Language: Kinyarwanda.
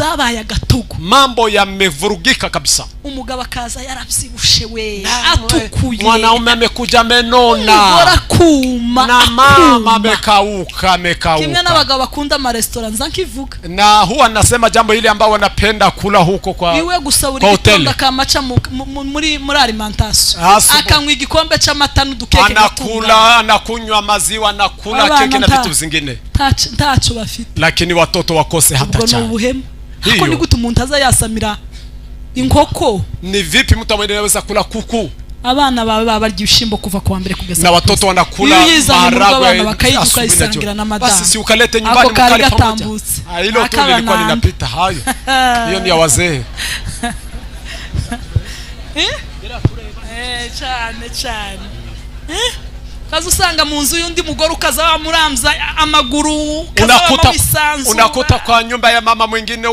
zabaye agatugu, mambo yamevurugika kabisa. Umugabo akaza yarabyibushe we, atukuye, mwanaume amekuja amenona, barakuma, na mama amekauka. Kimwe n'abagabo bakunda ama restaurant zankivuga, na huwa nasema jambo hili ambao wanapenda kula huko kwa iwe gusabura igitonda kamaca muri alimentation, akanywa igikombe c'amata n'udukeke, anakula anakunywa maziwa, anakula keke na vitu vingine, ntacho bafite, lakini watoto wakose hata cha. Hako ni gute umuntu aza yasamira inkoko? Ni vipi mtu anaweza kula kuku? Abana bawe babarya ibishimbo kuva kwa mbere kugeza, na watoto wanakula maharagwe bakayiduka isangira na madamu. Basi si ukalete nyumbani mkali pamoja. Hilo tu lilikuwa linapita hayo. Hiyo ni ya wazee. Cyane. Kaza usanga mu nzu y'undi mugore ukaza wamuramza amaguru, unakuta kwa nyumba ya mama mwingine